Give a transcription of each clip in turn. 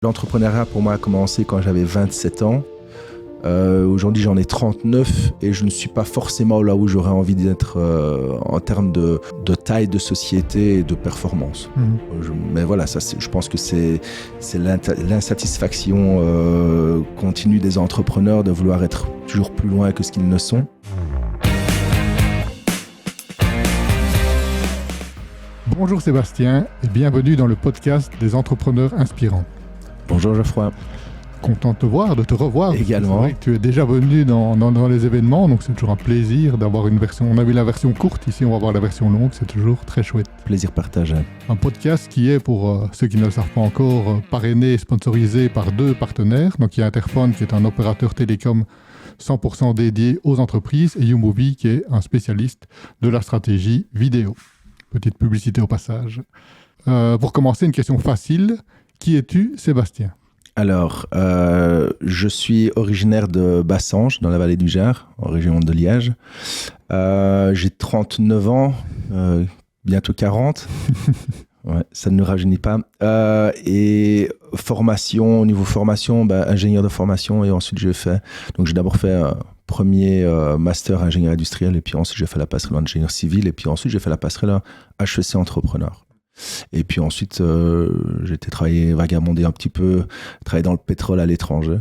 L'entrepreneuriat pour moi a commencé quand j'avais 27 ans. Aujourd'hui j'en ai 39 et je ne suis pas forcément là où j'aurais envie d'être en termes de taille de société et de performance. Mais voilà, je pense que c'est l'insatisfaction continue des entrepreneurs de vouloir être toujours plus loin que ce qu'ils ne sont. Bonjour Sébastien et bienvenue dans le podcast des entrepreneurs inspirants. Bonjour Geoffroy. Content de te voir, de te revoir. Également. C'est vrai que tu es déjà venu dans les événements, donc c'est toujours un plaisir d'avoir une version. On a vu la version courte, ici on va voir la version longue, c'est toujours très chouette. Plaisir partagé. Un podcast qui est, pour ceux qui ne le savent pas encore, parrainé et sponsorisé par deux partenaires. Donc il y a Interphone qui est un opérateur télécom 100% dédié aux entreprises et YouMovie qui est un spécialiste de la stratégie vidéo. Petite publicité au passage. Pour commencer, une question facile. Qui es-tu, Sébastien ? Alors, je suis originaire de Bassange, dans la vallée du Gers, en région de Liège. J'ai 39 ans, bientôt 40. Ouais, ça ne nous rajeunit pas. Et formation, au niveau formation, ingénieur de formation. Et ensuite, j'ai d'abord fait un premier master ingénieur industriel. Et puis ensuite, j'ai fait la passerelle en ingénieur civil. Et puis ensuite, j'ai fait la passerelle HEC entrepreneur. Et puis ensuite, j'ai été vagabonder un petit peu, travailler dans le pétrole à l'étranger.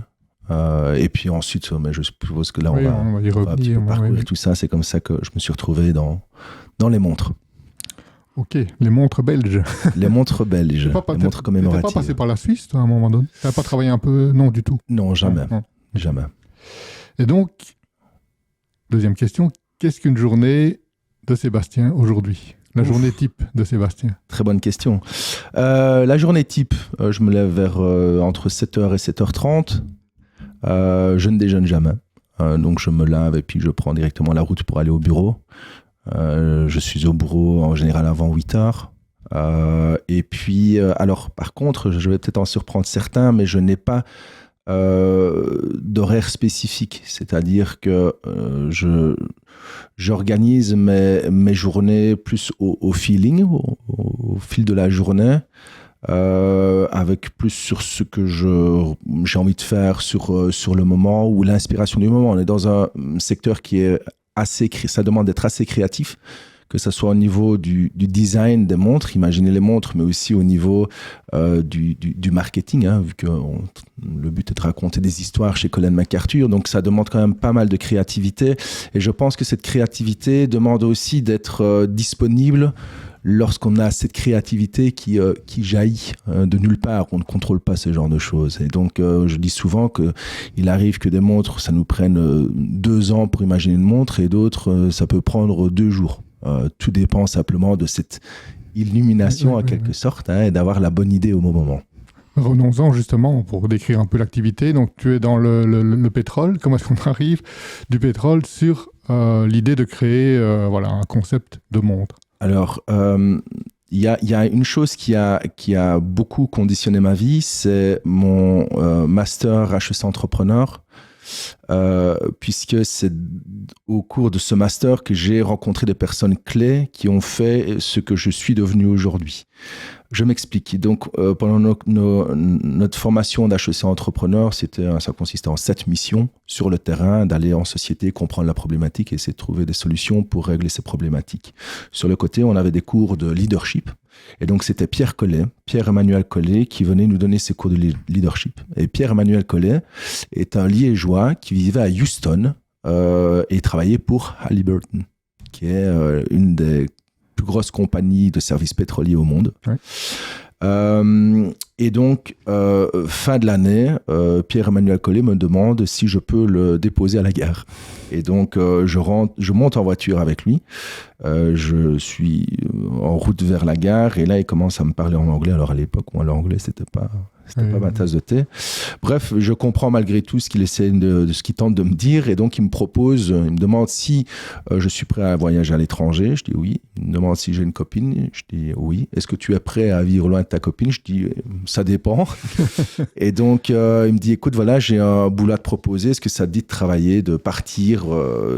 Et puis ensuite, mais je suppose que là, on va y revenir, parcourir tout ça. C'est comme ça que je me suis retrouvé dans les montres. Ok, les montres belges. Les montres belges, les montres commémoratives. Tu n'es pas passé par la Suisse, toi, à un moment donné ? Tu n'as pas travaillé un peu ? Non, du tout. Non, jamais. Non. Jamais. Et donc, deuxième question, qu'est-ce qu'une journée de Sébastien aujourd'hui ? La journée type de Sébastien. Très bonne question. La journée type, je me lève vers entre 7h et 7h30. Je ne déjeune jamais. Donc je me lave et puis je prends directement la route pour aller au bureau. Je suis au bureau en général avant 8h. Et puis, alors par contre, je vais peut-être en surprendre certains, mais je n'ai pas d'horaire spécifique. C'est-à-dire que j'organise mes journées plus au feeling, au fil de la journée, avec plus sur ce que j'ai envie de faire sur le moment ou l'inspiration du moment. On est dans un secteur qui est ça demande d'être assez créatif, que ce soit au niveau du design des montres, imaginer les montres, mais aussi au niveau du marketing, vu que le but est de raconter des histoires chez Colin MacArthur, donc ça demande quand même pas mal de créativité, et je pense que cette créativité demande aussi d'être disponible lorsqu'on a cette créativité qui jaillit de nulle part. On ne contrôle pas ce genre de choses. Et donc, je dis souvent qu'il arrive que des montres, ça nous prenne 2 ans pour imaginer une montre, et d'autres, ça peut prendre 2 jours. Tout dépend simplement de cette illumination, en quelque sorte, et d'avoir la bonne idée au bon moment. Revenons-en justement pour décrire un peu l'activité. Donc, tu es dans le pétrole. Comment est-ce qu'on arrive du pétrole sur l'idée de créer un concept de montre ? Alors, il y a une chose qui a beaucoup conditionné ma vie, c'est mon master HEC entrepreneur, puisque c'est au cours de ce master que j'ai rencontré des personnes clés qui ont fait ce que je suis devenu aujourd'hui. Je m'explique. Donc, pendant notre formation d'HEC entrepreneur, ça consistait en 7 missions sur le terrain, d'aller en société, comprendre la problématique et essayer de trouver des solutions pour régler ces problématiques. Sur le côté, on avait des cours de leadership. Et donc, c'était Pierre-Emmanuel Collet, qui venait nous donner ses cours de leadership. Et Pierre-Emmanuel Collet est un Liégeois qui vivait à Houston et travaillait pour Halliburton, qui est une des plus grosse compagnie de services pétroliers au monde. Ouais. Et donc, fin de l'année, Pierre-Emmanuel Collet me demande si je peux le déposer à la gare. Et donc, je monte en voiture avec lui. Je suis en route vers la gare et là, il commence à me parler en anglais. Alors, à l'époque, moi, l'anglais, c'était pas ma tasse de thé. Bref, je comprends malgré tout ce qu'il essaie de ce qu'il tente de me dire. Et donc, il me demande si je suis prêt à voyager à l'étranger. Je dis oui. Il me demande si j'ai une copine. Je dis oui. Est-ce que tu es prêt à vivre loin de ta copine ? Je dis ça dépend. Et donc, il me dit écoute, voilà, j'ai un boulot à te proposer. Est-ce que ça te dit de travailler, de partir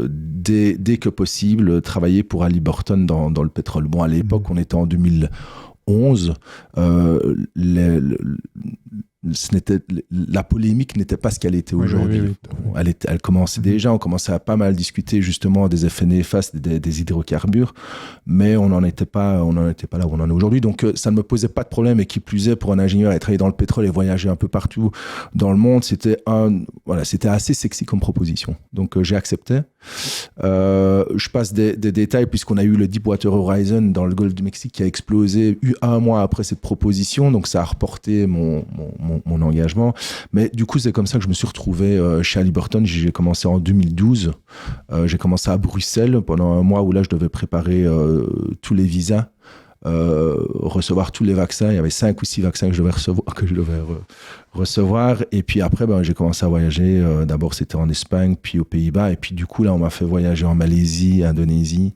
dès que possible, travailler pour Halliburton dans le pétrole ? Bon, à l'époque, on était en 2011. la polémique n'était pas ce qu'elle était aujourd'hui. Elle commençait déjà, on commençait à pas mal discuter justement des effets néfastes des hydrocarbures, mais on n'en était pas là où on en est aujourd'hui. Donc ça ne me posait pas de problème, et qui plus est, pour un ingénieur, travailler dans le pétrole et voyager un peu partout dans le monde, c'était assez sexy comme proposition. Donc j'ai accepté. Je passe des détails, puisqu'on a eu le Deepwater Horizon dans le Golfe du Mexique qui a explosé un mois après cette proposition, donc ça a reporté mon engagement. Mais du coup, c'est comme ça que je me suis retrouvé chez Halliburton. J'ai commencé en 2012. J'ai commencé à Bruxelles pendant un mois où là, je devais préparer tous les visas, recevoir tous les vaccins. Il y avait 5 ou 6 vaccins que je devais recevoir. Et puis après, j'ai commencé à voyager. D'abord, c'était en Espagne, puis aux Pays-Bas. Et puis du coup, là, on m'a fait voyager en Malaisie, Indonésie,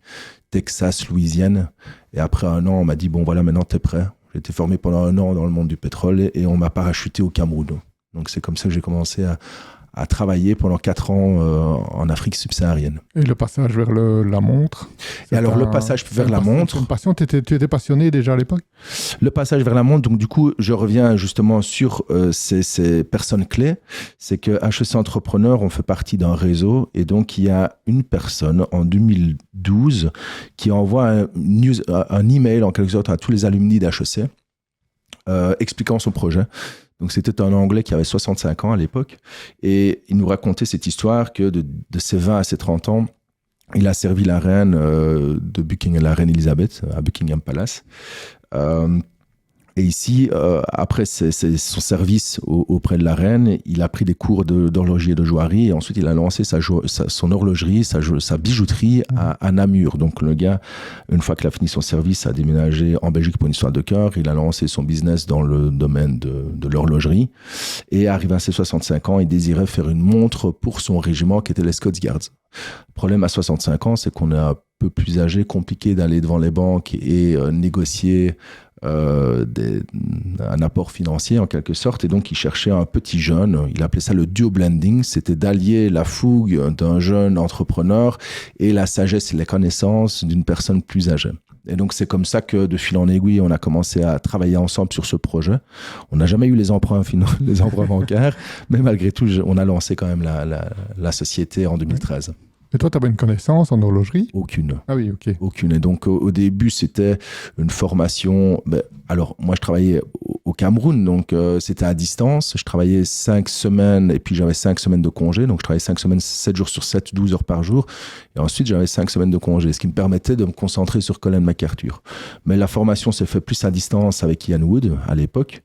Texas, Louisiane. Et après un an, on m'a dit, bon, voilà, maintenant, t'es prêt. J'ai été formé pendant un an dans le monde du pétrole, et on m'a parachuté au Cameroun. Donc c'est comme ça que j'ai commencé à travailler pendant 4 ans en Afrique subsaharienne. Et le passage vers la montre? Et alors le passage vers la montre... C'est une passion, tu étais passionné déjà à l'époque? Le passage vers la montre, donc du coup, je reviens justement sur ces personnes clés. C'est que HEC Entrepreneurs, on fait partie d'un réseau, et donc il y a une personne en 2012 qui envoie un email en quelque sorte à tous les alumni d'HEC expliquant son projet. Donc c'était un Anglais qui avait 65 ans à l'époque, et il nous racontait cette histoire que de ses 20 à ses 30 ans, il a servi la reine de Buckingham, la reine Elisabeth, à Buckingham Palace. Et ici, après son service auprès de la reine, il a pris des cours d'horlogerie et de joaillerie, et ensuite il a lancé son horlogerie, sa bijouterie à Namur. Donc le gars, une fois qu'il a fini son service, a déménagé en Belgique pour une histoire de cœur. Il a lancé son business dans le domaine de l'horlogerie, et arrivé à ses 65 ans, il désirait faire une montre pour son régiment qui était les Scots Guards. Le problème à 65 ans, c'est qu'on est un peu plus âgé, compliqué d'aller devant les banques et négocier un apport financier en quelque sorte, et donc il cherchait un petit jeune. Il appelait ça le duo blending, c'était d'allier la fougue d'un jeune entrepreneur et la sagesse et les connaissances d'une personne plus âgée. Et donc c'est comme ça que de fil en aiguille, on a commencé à travailler ensemble sur ce projet. On n'a jamais eu les emprunts bancaires, mais malgré tout, on a lancé quand même la société en 2013. Et toi, tu avais une connaissance en horlogerie? Aucune. Ah oui, ok. Aucune. Et donc, au début, c'était une formation... alors, moi, je travaillais au Cameroun, donc c'était à distance. Je travaillais 5 semaines, et puis j'avais 5 semaines de congé. Donc, je travaillais 5 semaines, 7 jours sur 7, 12 heures par jour. Et ensuite, j'avais 5 semaines de congé, ce qui me permettait de me concentrer sur Colin MacArthur. Mais la formation s'est faite plus à distance avec Ian Wood, à l'époque.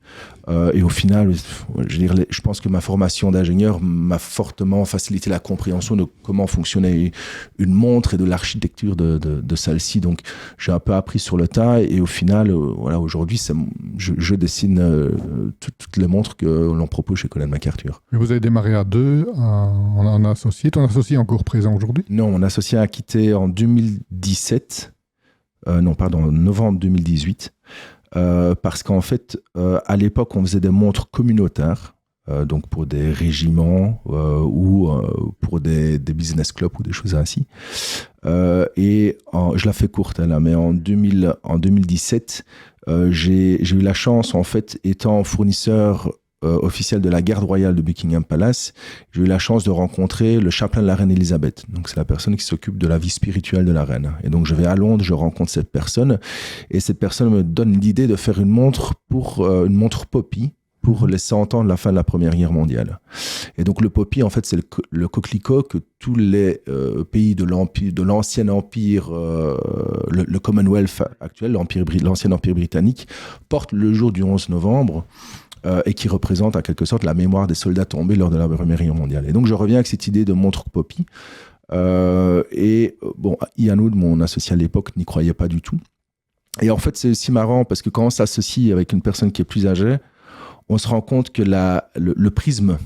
Et au final, je pense que ma formation d'ingénieur m'a fortement facilité la compréhension de comment fonctionnait une montre et de l'architecture de celle-ci. Donc, j'ai un peu appris sur le tas, et au final, aujourd'hui, je dessine toutes les montres que l'on propose chez Colin MacArthur. Et vous avez démarré à 2 en associé. Ton associé est encore présent aujourd'hui? Non, mon associé a quitté en 2017. En novembre 2018. Parce qu'en fait, à l'époque, on faisait des montres communautaires, donc pour des régiments ou pour des business clubs ou des choses ainsi. Je la fais courte là, mais en 2017, j'ai eu la chance, en fait, étant fournisseur officiel de la garde royale de Buckingham Palace, j'ai eu la chance de rencontrer le chapelain de la reine Elisabeth. Donc c'est la personne qui s'occupe de la vie spirituelle de la reine. Et donc je vais à Londres, je rencontre cette personne, et cette personne me donne l'idée de faire une montre Poppy pour les 100 ans de la fin de la Première Guerre mondiale. Et donc le Poppy, en fait, c'est le coquelicot que tous les pays de l'ancien empire, le Commonwealth actuel, l'ancien empire britannique, portent le jour du 11 novembre. Et qui représente en quelque sorte la mémoire des soldats tombés lors de la Première Guerre mondiale. Et donc je reviens avec cette idée de montre Poppy. Ian Wood, mon associé à l'époque, n'y croyait pas du tout. Et en fait, c'est aussi marrant parce que quand on s'associe avec une personne qui est plus âgée, on se rend compte que le prisme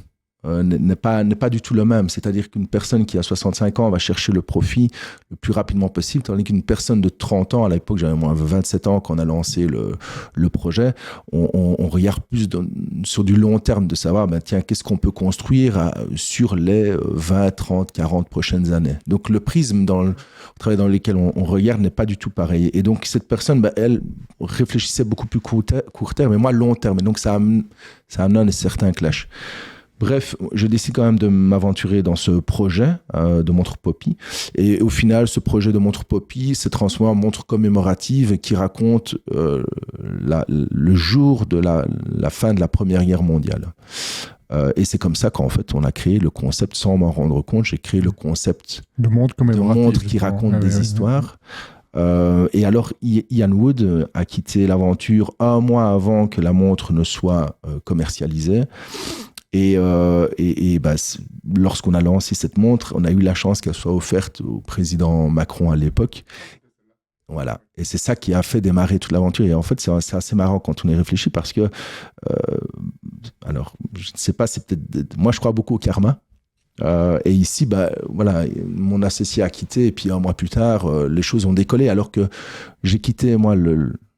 n'est pas du tout le même. C'est-à-dire qu'une personne qui a 65 ans va chercher le profit le plus rapidement possible, tandis qu'une personne de 30 ans, à l'époque j'avais moins 27 ans quand on a lancé le projet, on regarde plus sur du long terme, de savoir, tiens, qu'est-ce qu'on peut construire sur les 20, 30, 40 prochaines années. Donc le prisme au travail dans lequel on regarde n'est pas du tout pareil. Et donc cette personne, elle réfléchissait beaucoup plus court terme, et moi long terme. Et donc ça amène un certain clash. Bref, je décide quand même de m'aventurer dans ce projet de montre Poppy. Et au final, ce projet de montre Poppy s'est transformé en montre commémorative qui raconte le jour de la fin de la Première Guerre mondiale. Et c'est comme ça qu'en fait, on a créé le concept, sans m'en rendre compte, j'ai créé le concept de montre qui raconte des histoires. Et alors, Ian Wood a quitté l'aventure 1 mois avant que la montre ne soit commercialisée. Et lorsqu'on a lancé cette montre, on a eu la chance qu'elle soit offerte au président Macron à l'époque. Voilà. Et c'est ça qui a fait démarrer toute l'aventure. Et en fait, c'est assez marrant quand on y réfléchit parce que, alors, je ne sais pas, c'est peut-être. Moi, je crois beaucoup au karma. Et ici, voilà, mon associé a quitté. Et puis, 1 mois plus tard, les choses ont décollé. Alors que j'ai quitté, moi,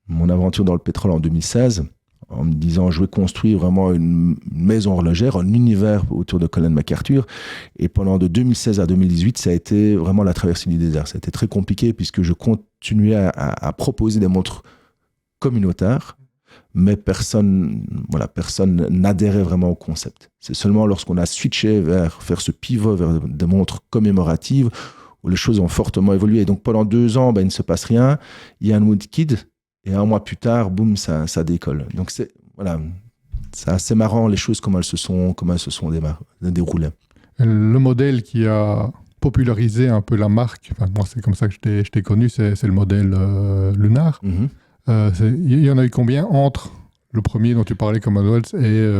mon aventure dans le pétrole en 2016. En me disant, je vais construire vraiment une maison horlogère, un univers autour de Colin MacArthur. Et pendant de 2016 à 2018, ça a été vraiment la traversée du désert. Ça a été très compliqué puisque je continuais à proposer des montres communautaires, mais personne n'adhérait vraiment au concept. C'est seulement lorsqu'on a switché vers faire ce pivot vers des montres commémoratives où les choses ont fortement évolué. Et donc pendant 2 ans, il ne se passe rien. Il y a un Wood Kid. Et 1 mois plus tard, boum, ça décolle. Donc c'est assez marrant les choses, comment elles se sont déroulées. Le modèle qui a popularisé un peu la marque, moi c'est comme ça que je t'ai connu, c'est le modèle Lunar. Mm-hmm. Il y en a eu combien entre le premier dont tu parlais, Commonwealth, et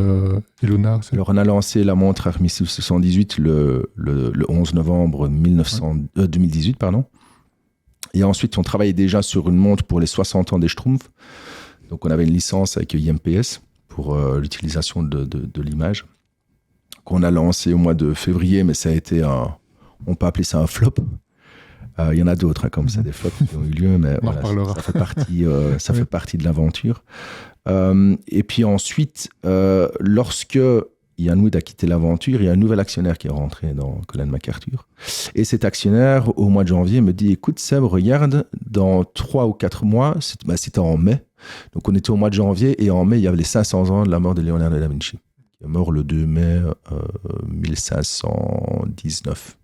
Lunar? Alors on a lancé la montre Armistice 78 le 11 novembre 2018, pardon. Et ensuite, on travaillait déjà sur une montre pour les 60 ans des Schtroumpfs. Donc, on avait une licence avec IMPS pour l'utilisation de l'image qu'on a lancée au mois de février, mais ça a été on peut appeler ça un flop. Il y en a d'autres, comme ça, des flops qui ont eu lieu, mais voilà, ça fait partie de l'aventure. Et puis ensuite, lorsque Ian Wood a quitté l'aventure, il y a un nouvel actionnaire qui est rentré dans Colin MacArthur. Et cet actionnaire, au mois de janvier, me dit, écoute Seb, regarde, dans 3 ou 4 mois, c'était en mai, donc on était au mois de janvier, et en mai, il y avait les 500 ans de la mort de Leonardo da Vinci, qui est mort le 2 mai 1519.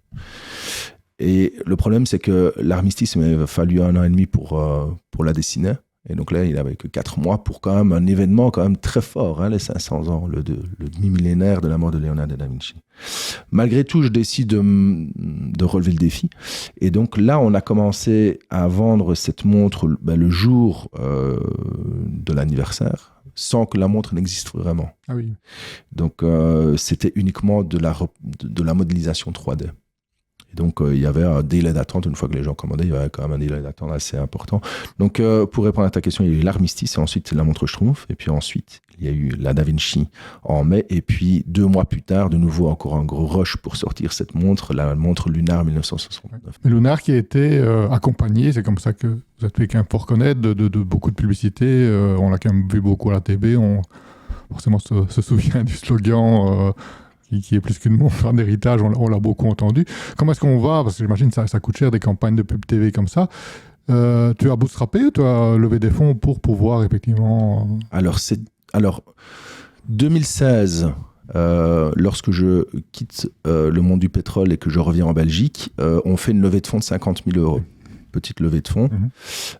Et le problème, c'est que l'armistice, il m'a fallu 1 an et demi pour la dessiner. Et donc là, il n'avait que 4 mois pour quand même un événement quand même très fort, les 500 ans, le demi-millénaire de la mort de Leonardo da Vinci. Malgré tout, je décide de relever le défi. Et donc là, on a commencé à vendre cette montre le jour de l'anniversaire, sans que la montre n'existe vraiment. Ah oui. Donc c'était uniquement de la modélisation 3D. Et donc, il y avait un délai d'attente. Une fois que les gens commandaient, il y avait quand même un délai d'attente assez important. Donc, pour répondre à ta question, il y a eu l'armistice et ensuite la montre Schtroumpf. Et puis ensuite, il y a eu la Da Vinci en mai. Et puis, 2 mois plus tard, de nouveau, encore un gros rush pour sortir cette montre, la montre Lunar 1969. Mais Lunar qui a été accompagné, c'est comme ça que vous êtes quelqu'un pour reconnaître, de beaucoup de publicité. On l'a quand même vu beaucoup à la TV. On forcément se souvient du slogan... qui est plus qu'une montre d'héritage, on l'a beaucoup entendu. Comment est-ce qu'on va, parce que j'imagine que ça coûte cher des campagnes de pub TV comme ça, tu as bootstrappé ou tu as levé des fonds pour pouvoir effectivement... Alors 2016, lorsque je quitte le monde du pétrole et que je reviens en Belgique, on fait une levée de fonds de 50 000 €. Petite levée de fonds,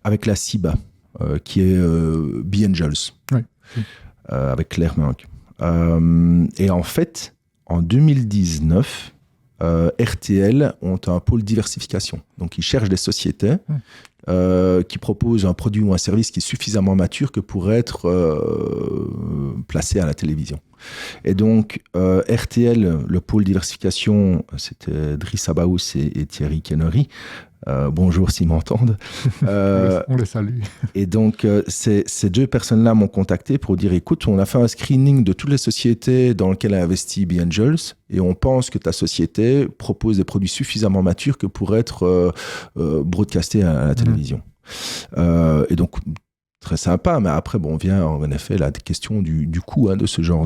avec la CIBA, qui est B-Angels, avec Claire Munk. Et en fait, en 2019, RTL ont un pôle diversification. Donc, ils cherchent des sociétés. qui propose un produit ou un service qui est suffisamment mature que pour être placé à la télévision. Et donc, RTL, le pôle diversification, c'était Driss Abaous et Thierry Kennery. Bonjour s'ils m'entendent. On les salue. Et donc, ces deux personnes-là m'ont contacté pour dire, écoute, on a fait un screening de toutes les sociétés dans lesquelles a investi B Angels et on pense que ta société propose des produits suffisamment matures que pour être broadcastés à la télévision. Et donc, très sympa, mais après, bon, on vient en effet la question du coût de ce genre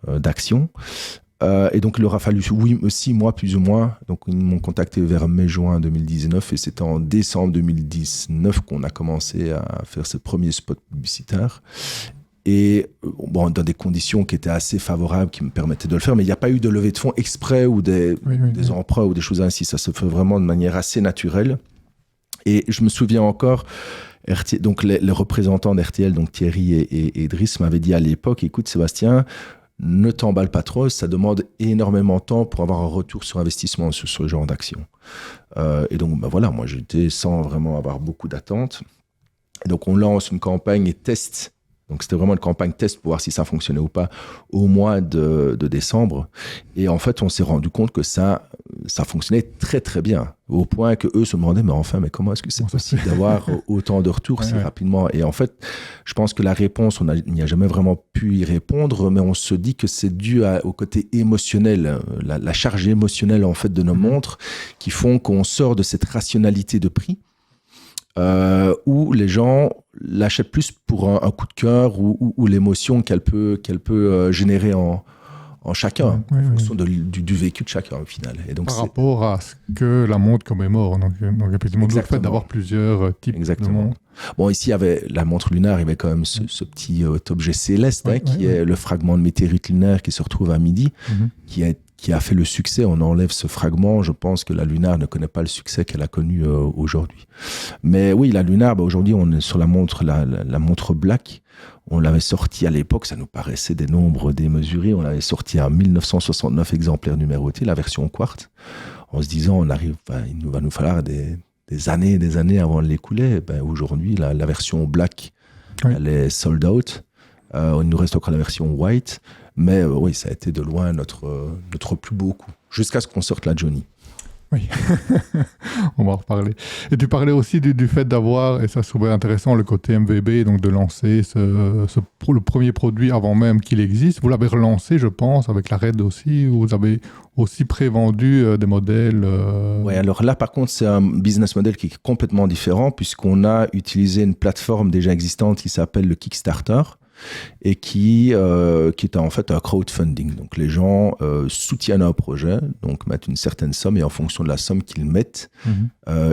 d'action. Et donc, il leur a fallu 6 mois plus ou moins. Donc, ils m'ont contacté vers mai-juin 2019 et c'était en décembre 2019 qu'on a commencé à faire ce premier spot publicitaire. Et bon, dans des conditions qui étaient assez favorables, qui me permettaient de le faire, mais il n'y a pas eu de levée de fonds exprès ou des emprunts ou des choses ainsi. Ça se fait vraiment de manière assez naturelle. Et je me souviens encore, donc les représentants d'RTL, donc Thierry et Driss, m'avaient dit à l'époque, écoute Sébastien, ne t'emballe pas trop, ça demande énormément de temps pour avoir un retour sur investissement sur ce genre d'action. Et donc, voilà, moi j'étais sans vraiment avoir beaucoup d'attentes. Et donc, on lance une campagne et teste. Donc, c'était vraiment une campagne test pour voir si ça fonctionnait ou pas au mois de décembre. Et en fait, on s'est rendu compte que ça fonctionnait très, très bien. Au point qu'eux se demandaient, mais comment est-ce que c'est possible d'avoir autant de retours si rapidement ? Et en fait, je pense que la réponse, on n'y a jamais vraiment pu y répondre, mais on se dit que c'est dû au côté émotionnel, la charge émotionnelle en fait de nos montres qui font qu'on sort de cette rationalité de prix. Où les gens l'achètent plus pour un coup de cœur ou l'émotion qu'elle peut générer en chacun, en fonction du vécu de chacun au final. Et donc, par rapport à ce que la montre commémore. Donc effectivement, le fait d'avoir plusieurs types de montres. Bon, ici, il y avait la montre lunaire, il y avait quand même ce petit objet céleste qui est le fragment de météorite lunaire qui se retrouve à midi, qui a fait le succès. On enlève ce fragment, je pense que la lunaire ne connaît pas le succès qu'elle a connu aujourd'hui. Mais oui, la lunaire, aujourd'hui, on est sur la montre, la montre Black. On l'avait sorti à l'époque, ça nous paraissait des nombres démesurés. On l'avait sorti à 1969 exemplaires numérotés, la version quartz, en se disant, il va nous falloir des années et des années avant de l'écouler. Aujourd'hui, la version Black, elle est sold out. Il nous reste encore la version white. Mais oui, ça a été de loin notre plus beau coup, jusqu'à ce qu'on sorte la Johnny. Oui, on va en reparler. Et tu parlais aussi du fait d'avoir, et ça se trouvait intéressant, le côté MVB, donc de lancer le premier produit avant même qu'il existe. Vous l'avez relancé, je pense, avec la RED aussi, où vous avez aussi prévendu des modèles. Oui, alors là, par contre, c'est un business model qui est complètement différent, puisqu'on a utilisé une plateforme déjà existante qui s'appelle le Kickstarter, et qui est en fait un crowdfunding. Donc les gens soutiennent un projet, donc mettent une certaine somme, et en fonction de la somme qu'ils mettent,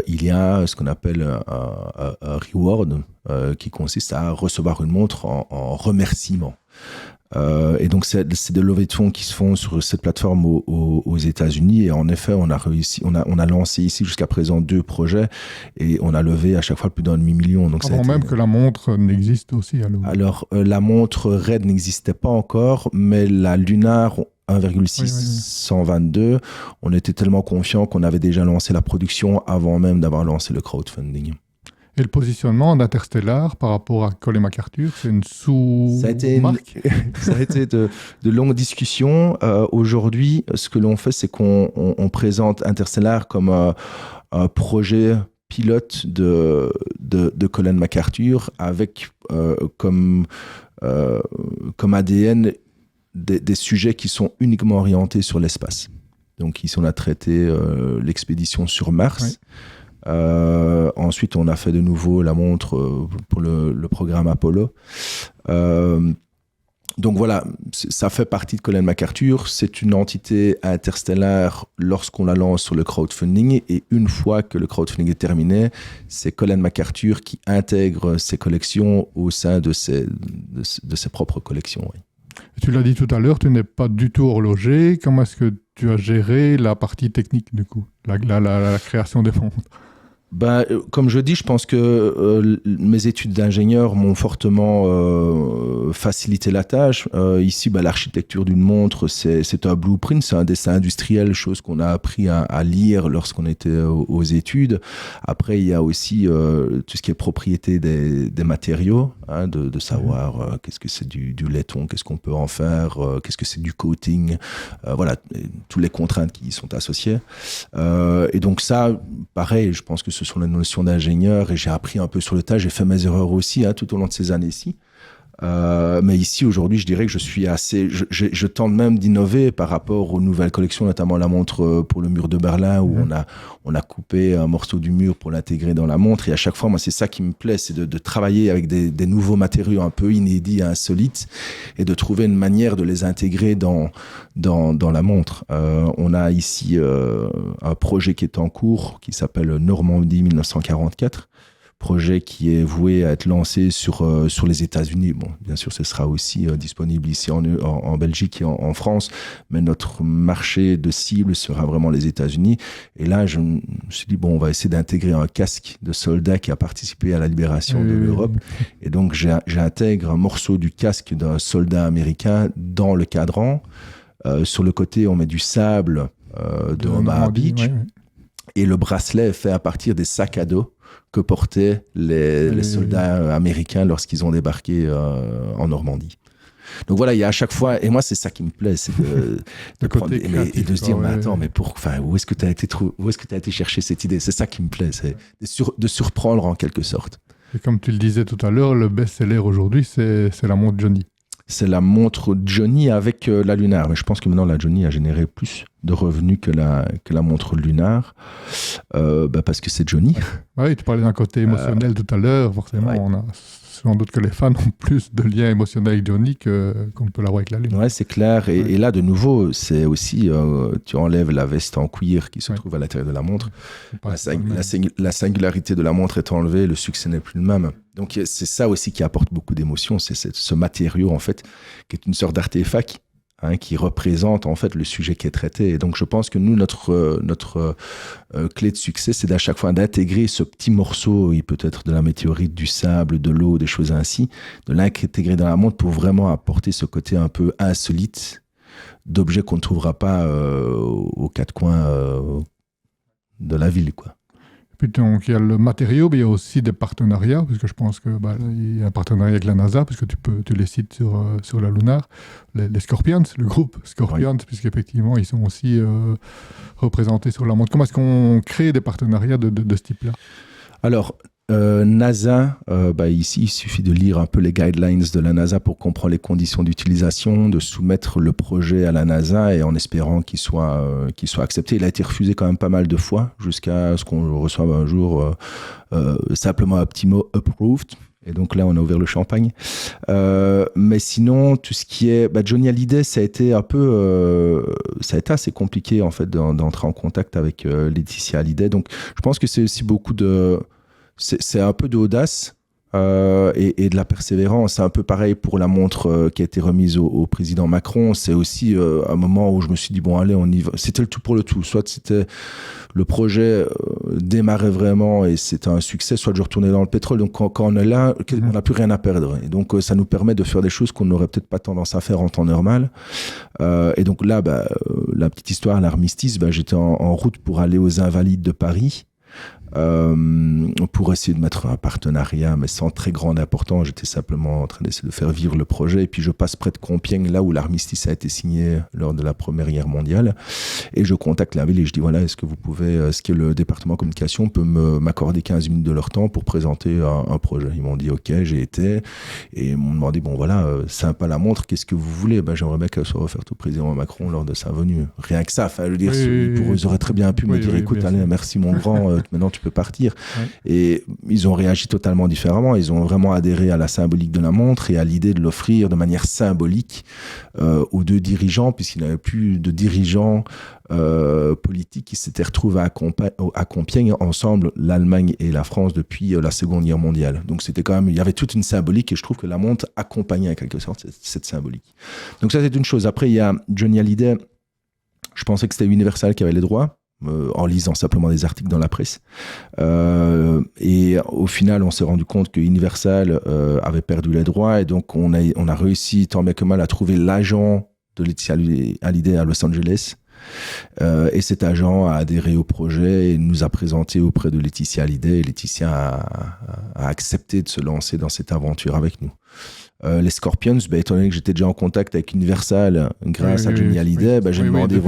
il y a ce qu'on appelle un reward qui consiste à recevoir une montre en remerciement. Et donc c'est des levées de fonds qui se font sur cette plateforme aux États-Unis, et en effet on a lancé ici jusqu'à présent 2 projets et on a levé à chaque fois plus d'1,5 million. Donc avant même que la montre n'existe aussi. Alors la montre RED n'existait pas encore, mais la Lunar 1,622, on était tellement confiants qu'on avait déjà lancé la production avant même d'avoir lancé le crowdfunding. Et le positionnement d'Interstellar par rapport à Colin MacArthur, c'est une sous-marque. Ça a été de longues discussions. Aujourd'hui, ce que l'on fait, c'est qu'on présente Interstellar comme un projet pilote de Colin MacArthur avec comme ADN des sujets qui sont uniquement orientés sur l'espace. Donc ici, on a traité l'expédition sur Mars. Oui. Ensuite, on a fait de nouveau la montre pour le programme Apollo. Donc voilà, ça fait partie de Colin MacArthur. C'est une entité interstellaire lorsqu'on la lance sur le crowdfunding. Et une fois que le crowdfunding est terminé, c'est Colin MacArthur qui intègre ses collections au sein de ses propres collections. Oui. Tu l'as dit tout à l'heure, tu n'es pas du tout horloger. Comment est-ce que tu as géré la partie technique du coup, la création des montres ? Comme je dis, je pense que mes études d'ingénieur m'ont fortement facilité la tâche. Ici, l'architecture d'une montre, c'est un blueprint, c'est un dessin industriel, chose qu'on a appris à lire lorsqu'on était aux études. Après, il y a aussi tout ce qui est propriété des matériaux, hein, de savoir qu'est-ce que c'est du laiton, qu'est-ce qu'on peut en faire, qu'est-ce que c'est du coating, voilà, toutes les contraintes qui y sont associées. Et donc ça, pareil, je pense que ce sont les notions d'ingénieur et j'ai appris un peu sur le tas, j'ai fait mes erreurs aussi tout au long de ces années-ci. Mais ici, aujourd'hui, je dirais que je suis assez... Je tente même d'innover par rapport aux nouvelles collections, notamment la montre pour le mur de Berlin, où on a coupé un morceau du mur pour l'intégrer dans la montre. Et à chaque fois, moi, c'est ça qui me plaît, c'est de travailler avec des nouveaux matériaux un peu inédits et insolites et de trouver une manière de les intégrer dans la montre. On a ici un projet qui est en cours, qui s'appelle Normandie 1944. Projet qui est voué à être lancé sur les États-Unis. Bon, bien sûr, ce sera aussi disponible ici en Belgique et en France, mais notre marché de cible sera vraiment les États-Unis. Et là, je me suis dit, on va essayer d'intégrer un casque de soldat qui a participé à la libération de l'Europe. Et donc, j'intègre un morceau du casque d'un soldat américain dans le cadran. Sur le côté, on met du sable de Omaha Beach. Et le bracelet est fait à partir des sacs à dos que portaient les soldats américains lorsqu'ils ont débarqué en Normandie. Donc voilà, il y a à chaque fois, et moi c'est ça qui me plaît, c'est de prendre, et de se dire, mais attends, mais où est-ce que tu as été chercher cette idée? C'est ça qui me plaît, c'est de surprendre en quelque sorte. Et comme tu le disais tout à l'heure, le best-seller aujourd'hui, c'est la montre Johnny. C'est la montre Johnny avec la Lunar. Mais je pense que maintenant, la Johnny a généré plus de revenus que la montre Lunar, parce que c'est Johnny. Oui, tu parlais d'un côté émotionnel tout à l'heure. Forcément, on a sans doute que les fans ont plus de liens émotionnels avec Johnny qu'on peut l'avoir avec la Lune. Oui, c'est clair. Et là, de nouveau, c'est aussi, tu enlèves la veste en cuir qui se trouve à l'intérieur de la montre. La singularité de la montre est enlevée, le succès n'est plus le même. Donc, c'est ça aussi qui apporte beaucoup d'émotions. C'est ce matériau, en fait, qui est une sorte d'artefact qui représente en fait le sujet qui est traité. Et donc je pense que nous, notre clé de succès, c'est à chaque fois d'intégrer ce petit morceau, il peut être de la météorite, du sable, de l'eau, des choses ainsi, de l'intégrer dans la montre pour vraiment apporter ce côté un peu insolite d'objets qu'on ne trouvera pas aux quatre coins de la ville, quoi. Puis donc, il y a le matériau, mais il y a aussi des partenariats, parce que je pense qu'il y a un partenariat avec la NASA, puisque tu les cites sur la Lunar, les Scorpions, le groupe Scorpions, puisqu'effectivement, ils sont aussi représentés sur la montre. Comment est-ce qu'on crée des partenariats de ce type-là? Alors, NASA, ici, il suffit de lire un peu les guidelines de la NASA pour comprendre les conditions d'utilisation, de soumettre le projet à la NASA et en espérant qu'il soit accepté. Il a été refusé quand même pas mal de fois jusqu'à ce qu'on reçoive un jour simplement un petit mot « approved ». Et donc là, on a ouvert le champagne. Mais sinon, tout ce qui est... Johnny Hallyday, ça a été assez compliqué en fait d'entrer en contact avec Laetitia Hallyday. Donc, je pense que c'est aussi beaucoup de... C'est un peu d'audace et de la persévérance. C'est un peu pareil pour la montre qui a été remise au président Macron. C'est aussi un moment où je me suis dit, bon, allez, on y va. C'était le tout pour le tout. Soit c'était le projet démarrait vraiment et c'était un succès, soit je retournais dans le pétrole. Donc, quand on est là, on n'a plus rien à perdre. Et donc, ça nous permet de faire des choses qu'on n'aurait peut-être pas tendance à faire en temps normal. Et donc là, la petite histoire, l'armistice, j'étais en route pour aller aux Invalides de Paris. Pour essayer de mettre un partenariat, mais sans très grande importance. J'étais simplement en train d'essayer de faire vivre le projet. Et puis je passe près de Compiègne, là où l'armistice a été signé lors de la Première Guerre mondiale. Et je contacte la ville et je dis, voilà, est-ce que le département communication peut m'accorder 15 minutes de leur temps pour présenter un projet? Ils m'ont dit, ok, j'ai été. Et ils m'ont demandé, bon voilà, sympa la montre, qu'est-ce que vous voulez? J'aimerais bien qu'elle soit offerte au président Macron lors de sa venue. Rien que ça. Enfin, je veux dire, ils auraient très bien pu me dire, écoute, allez, merci mon grand, maintenant tu peux partir. Et ils ont réagi totalement différemment. Ils ont vraiment adhéré à la symbolique de la montre et à l'idée de l'offrir de manière symbolique aux deux dirigeants, puisqu'il n'y avait plus de dirigeants politiques qui s'étaient retrouvés à Compiègne ensemble, l'Allemagne et la France, depuis la Seconde Guerre mondiale. Donc c'était quand même, il y avait toute une symbolique et je trouve que la montre accompagnait en quelque sorte cette symbolique. Donc ça, c'est une chose. Après, il y a Johnny Hallyday. Je pensais que c'était Universal qui avait les droits. en lisant simplement des articles dans la presse. Et au final, on s'est rendu compte que Universal avait perdu les droits, et donc on a réussi tant bien que mal à trouver l'agent de Laetitia Hallyday à Los Angeles. Et cet agent a adhéré au projet et nous a présenté auprès de Laetitia Hallyday, et Laetitia a accepté de se lancer dans cette aventure avec nous. Les Scorpions, étant donné que j'étais déjà en contact avec Universal grâce à Johnny Hallyday, j'ai demandé,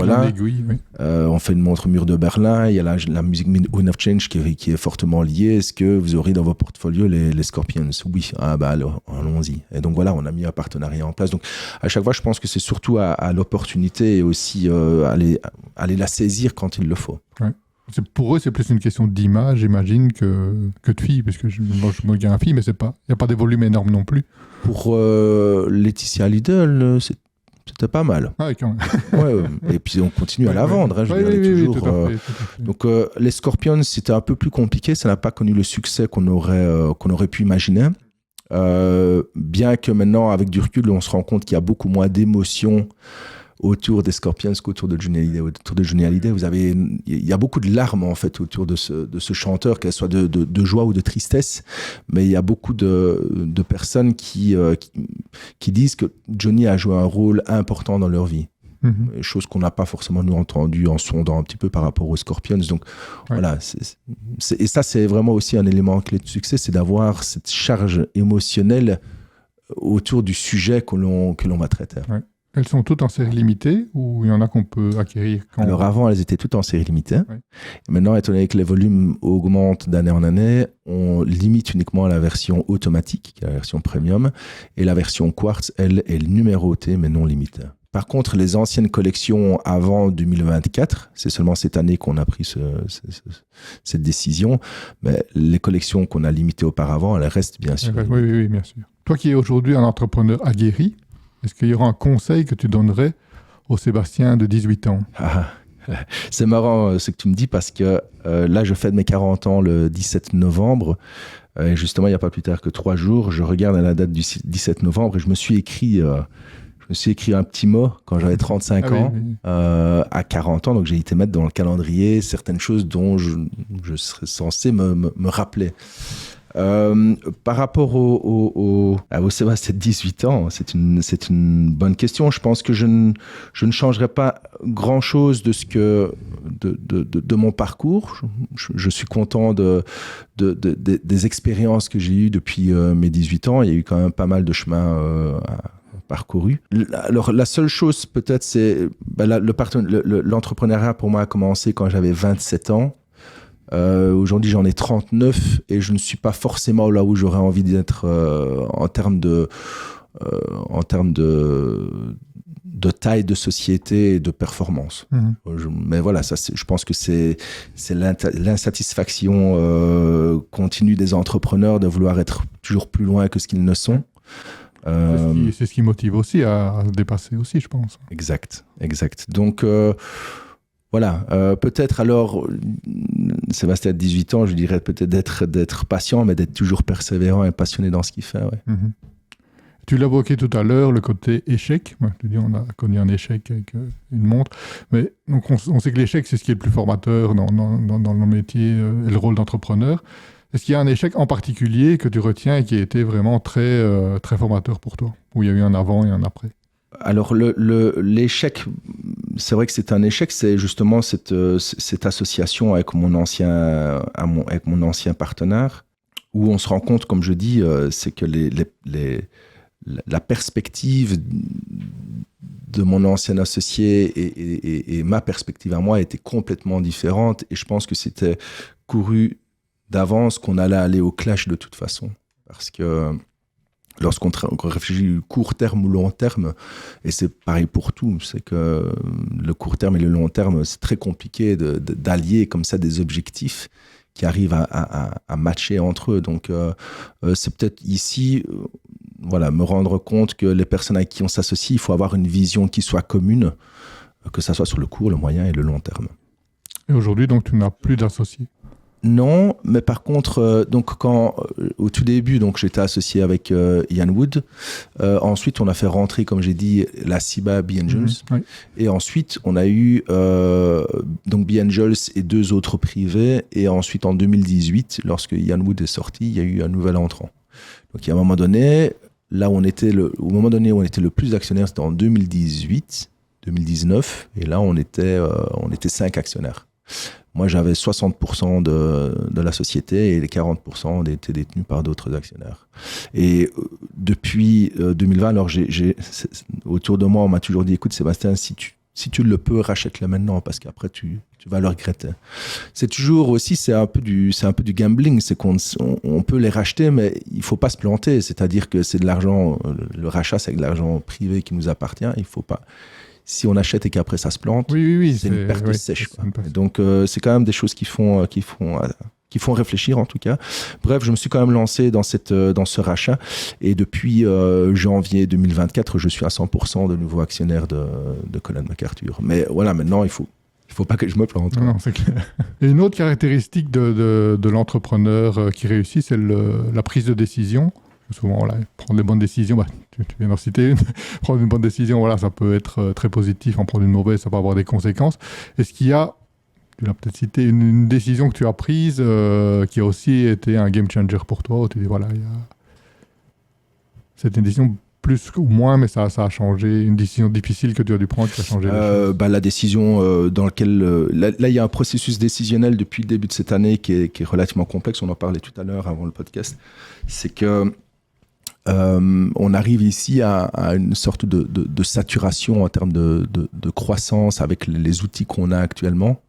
on fait une montre mur de Berlin, il y a la musique Wind of Change qui est fortement liée. Est-ce que vous aurez dans votre portfolio les Scorpions? Oui. Alors, allons-y. Et donc voilà, on a mis un partenariat en place. Donc à chaque fois, je pense que c'est surtout à l'opportunité et aussi aller la saisir quand il le faut. Ouais. Pour eux, c'est plus une question d'image, j'imagine, que de filles, parce que je me dis un fille, mais il n'y a pas des volumes énormes non plus. Pour Laetitia Hallyday, c'était pas mal. Ah, quand même. Ouais. Et puis on continue à la vendre. Toujours. Tout à fait. Donc les Scorpions, c'était un peu plus compliqué. Ça n'a pas connu le succès qu'on aurait pu imaginer. Bien que maintenant, avec du recul, on se rend compte qu'il y a beaucoup moins d'émotions autour des Scorpions qu'autour de Johnny Hallyday. Autour de Johnny Hallyday, il y a beaucoup de larmes en fait autour de ce chanteur, qu'elles soient de joie ou de tristesse, mais il y a beaucoup de personnes qui disent que Johnny a joué un rôle important dans leur vie. Chose qu'on n'a pas forcément nous entendu en sondant un petit peu par rapport aux Scorpions. Donc voilà, et ça c'est vraiment aussi un élément clé de succès, c'est d'avoir cette charge émotionnelle autour du sujet que l'on va traiter. Ouais. Elles sont toutes en série limitée ou il y en a qu'on peut acquérir Alors avant, elles étaient toutes en série limitée. Ouais. Maintenant, étant donné que les volumes augmentent d'année en année, on limite uniquement à la version automatique, qui est la version premium, et la version quartz, elle, est numérotée mais non limitée. Par contre, les anciennes collections avant 2024, c'est seulement cette année qu'on a pris cette décision, mais les collections qu'on a limitées auparavant, elles restent bien sûr. Oui, bien sûr. Toi qui es aujourd'hui un entrepreneur aguerri, est-ce qu'il y aura un conseil que tu donnerais au Sébastien de 18 ans? C'est marrant ce que tu me dis parce que là, je fête mes 40 ans le 17 novembre. Et justement, il n'y a pas plus tard que 3 jours, je regarde à la date du 17 novembre et je me suis écrit un petit mot quand j'avais 35 ans, à 40 ans. Donc, j'ai été mettre dans le calendrier certaines choses dont je serais censé me rappeler. Par rapport au Sébastien de 18 ans, c'est une bonne question. Je pense que je ne changerai pas grand-chose de mon parcours. Je suis content des expériences que j'ai eues depuis mes 18 ans. Il y a eu quand même pas mal de chemin parcouru. Alors, la seule chose peut-être, c'est l'entrepreneuriat pour moi a commencé quand j'avais 27 ans. Aujourd'hui, j'en ai 39 et je ne suis pas forcément là où j'aurais envie d'être en termes de taille de société et de performance. Mais voilà, je pense que c'est l'insatisfaction continue des entrepreneurs de vouloir être toujours plus loin que ce qu'ils ne sont. C'est ce qui motive aussi à dépasser aussi, je pense. Exact. Donc, voilà, peut-être alors, Sébastien a 18 ans, je dirais peut-être d'être patient, mais d'être toujours persévérant et passionné dans ce qu'il fait. Ouais. Tu l'as évoqué tout à l'heure, le côté échec. Je te dis, on a connu un échec avec une montre. Mais donc on sait que l'échec, c'est ce qui est le plus formateur dans le métier et le rôle d'entrepreneur. Est-ce qu'il y a un échec en particulier que tu retiens et qui a été vraiment très, très formateur pour toi, où il y a eu un avant et un après? Alors l'échec, c'est vrai que c'est un échec, c'est justement cette association avec mon ancien partenaire, où on se rend compte, comme je dis, c'est que la perspective de mon ancien associé et ma perspective à moi était complètement différente, et je pense que c'était couru d'avance qu'on allait aller au clash de toute façon, parce que lorsqu'on réfléchit court terme ou long terme, et c'est pareil pour tout, c'est que le court terme et le long terme, c'est très compliqué d'allier comme ça des objectifs qui arrivent à matcher entre eux. Donc, c'est peut-être ici, me rendre compte que les personnes avec qui on s'associe, il faut avoir une vision qui soit commune, que ça soit sur le court, le moyen et le long terme. Et aujourd'hui, donc, tu n'as plus d'associés? Non, mais par contre, donc au tout début, donc j'étais associé avec Ian Wood. Ensuite, on a fait rentrer, comme j'ai dit, la CIBA B. Angels. Oui. Et ensuite, on a eu donc B. Angels et 2 autres privés. Et ensuite, en 2018, lorsque Ian Wood est sorti, il y a eu un nouvel entrant. Donc, à un moment donné, là où on était au moment donné où on était le plus d'actionnaires, c'était en 2018, 2019. Et là, on était 5 actionnaires. Moi, j'avais 60% de la société et les 40% étaient détenus par d'autres actionnaires. Et depuis 2020, alors autour de moi, on m'a toujours dit, écoute Sébastien, si tu le peux, rachète-le maintenant parce qu'après, tu vas le regretter. C'est toujours aussi, c'est un peu du gambling, c'est qu'on peut les racheter, mais il faut pas se planter. C'est-à-dire que c'est de l'argent, le rachat, c'est de l'argent privé qui nous appartient. Il faut pas... Si on achète et qu'après ça se plante, oui, c'est une perte sèche. Quoi. Donc c'est quand même des choses qui font réfléchir en tout cas. Bref, je me suis quand même lancé dans ce rachat et depuis janvier 2024, je suis à 100% de nouveau actionnaire de Colin MacArthur. Mais voilà, maintenant il faut pas que je me plante. Non, c'est clair. Et une autre caractéristique de l'entrepreneur qui réussit, c'est la prise de décision. Souvent, voilà, prendre les bonnes décisions, tu viens d'en citer une, prendre une bonne décision, voilà, ça peut être très positif, en prendre une mauvaise, ça peut avoir des conséquences. Est-ce qu'il y a, tu l'as peut-être cité, une décision que tu as prise qui a aussi été un game changer pour toi, où tu dis, voilà, c'était une décision plus ou moins, mais ça a changé, une décision difficile que tu as dû prendre qui a changé les choses. La décision dans laquelle... là, il y a un processus décisionnel depuis le début de cette année qui est relativement complexe, on en parlait tout à l'heure avant le podcast, c'est que on arrive ici à une sorte de saturation en termes de croissance avec les outils qu'on a actuellement.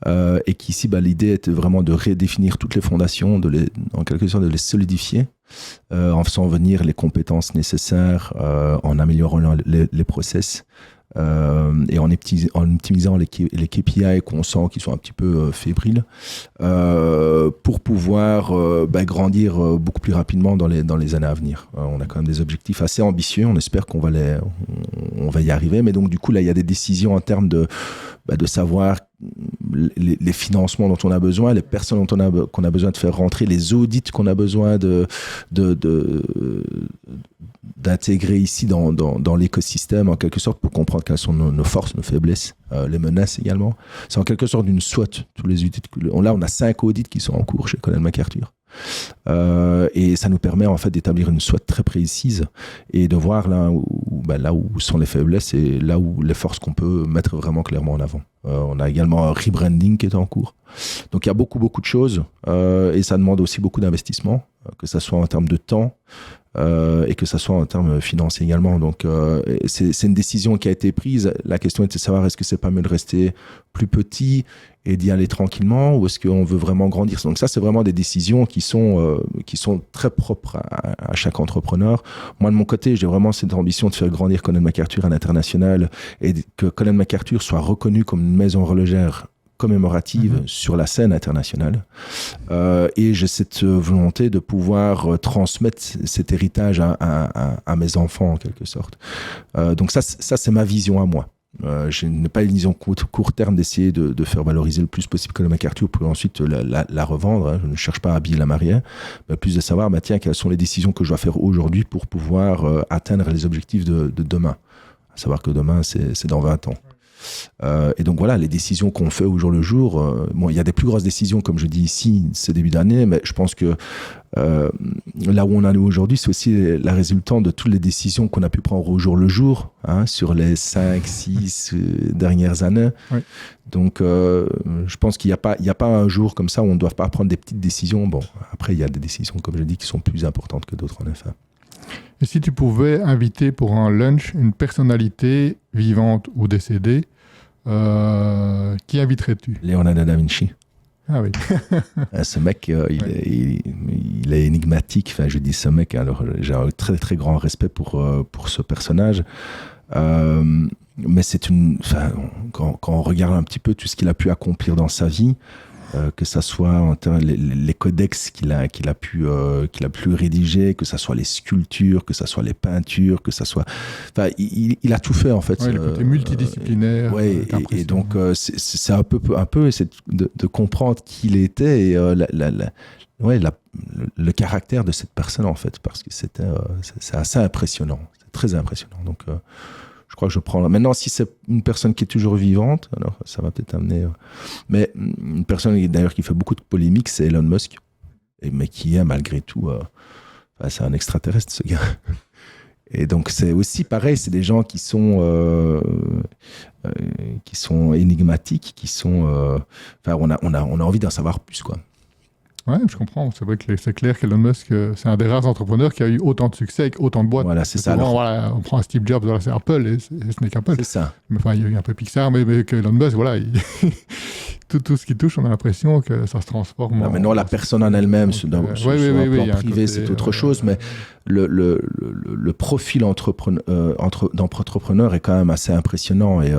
Et qu'ici, l'idée était vraiment de redéfinir toutes les fondations, en quelque sorte de les solidifier, en faisant venir les compétences nécessaires, en améliorant les process. Et en optimisant les KPI qu'on sent qui sont un petit peu fébriles pour pouvoir grandir beaucoup plus rapidement dans les années à venir. On a quand même des objectifs assez ambitieux, on espère qu'on va y arriver, mais donc du coup là il y a des décisions en termes de savoir les financements dont on a besoin, les personnes qu'on a besoin de faire rentrer, les audits qu'on a besoin d'intégrer ici dans l'écosystème en quelque sorte pour comprendre quelles sont nos forces, nos faiblesses, les menaces également. C'est en quelque sorte une SWOT. Tous les audits, là on a 5 audits qui sont en cours chez Colin MacArthur. Et ça nous permet en fait d'établir une SWOT très précise et de voir là où sont les faiblesses et là où les forces qu'on peut mettre vraiment clairement en avant. On a également un rebranding qui est en cours. Donc il y a beaucoup de choses et ça demande aussi beaucoup d'investissement, que ça soit en termes de temps et que ça soit en termes financiers également. Donc c'est une décision qui a été prise. La question est de savoir est-ce que c'est pas mieux de rester plus petit et d'y aller tranquillement ou est-ce qu'on veut vraiment grandir. Donc ça c'est vraiment des décisions qui sont très propres à chaque entrepreneur. Moi de mon côté j'ai vraiment cette ambition de faire grandir Colin MacArthur à l'international et que Colin MacArthur soit reconnu comme une maison horlogère commémorative sur la scène internationale. Et j'ai cette volonté de pouvoir transmettre cet héritage à mes enfants en quelque sorte. Donc ça c'est ma vision à moi. Je n'ai pas une vision court terme d'essayer de faire valoriser le plus possible Colin MacArthur pour ensuite la revendre. Hein. Je ne cherche pas à habiller la mariée, mais plus de savoir quelles sont les décisions que je dois faire aujourd'hui pour pouvoir atteindre les objectifs de demain. À savoir que demain, c'est dans 20 ans. Et donc voilà, les décisions qu'on fait au jour le jour, il y a des plus grosses décisions comme je dis ici ce début d'année, mais je pense que là où on en est aujourd'hui, c'est aussi la résultante de toutes les décisions qu'on a pu prendre au jour le jour sur les 5-6 dernières années. Oui. Donc je pense qu'il n'y a pas un jour comme ça où on ne doit pas prendre des petites décisions. Bon, après il y a des décisions comme je dis qui sont plus importantes que d'autres en effet. Et si tu pouvais inviter pour un lunch une personnalité vivante ou décédée, qui inviterais-tu ? Leonardo da Vinci. Ah oui. Ce mec, il est énigmatique. Enfin, je dis ce mec, alors j'ai un très très grand respect pour ce personnage. Mais quand on regarde un petit peu tout ce qu'il a pu accomplir dans sa vie, que ça soit en termes les codex qu'il a pu rédiger, que ça soit les sculptures, que ça soit les peintures, que ça soit, enfin, il a tout fait en fait. Ouais, le côté multidisciplinaire. Ouais, et donc c'est un peu essayer de comprendre qui il était et le caractère de cette personne en fait, parce que c'est assez impressionnant, c'est très impressionnant. Donc je crois que je prends. Maintenant, si c'est une personne qui est toujours vivante, alors ça va peut-être amener. Mais une personne d'ailleurs qui fait beaucoup de polémiques, c'est Elon Musk, mais qui est malgré tout, c'est un extraterrestre ce gars. Et donc c'est aussi pareil, c'est des gens qui sont énigmatiques, qui sont. On a envie d'en savoir plus, quoi. Ouais, je comprends. C'est vrai que c'est clair qu'Elon Musk, c'est un des rares entrepreneurs qui a eu autant de succet avec autant de boîtes. Voilà, c'est ça. Souvent, on prend un Steve Jobs, voilà, c'est Apple, et ce n'est qu'Apple. C'est ça. Mais, enfin, il y a eu un peu Pixar, mais qu'Elon Musk, voilà, tout ce qui touche, on a l'impression que ça se transforme. Maintenant, la personne en elle-même, sur un plan privé, c'est autre chose, mais le profil d'entrepreneur est quand même assez impressionnant et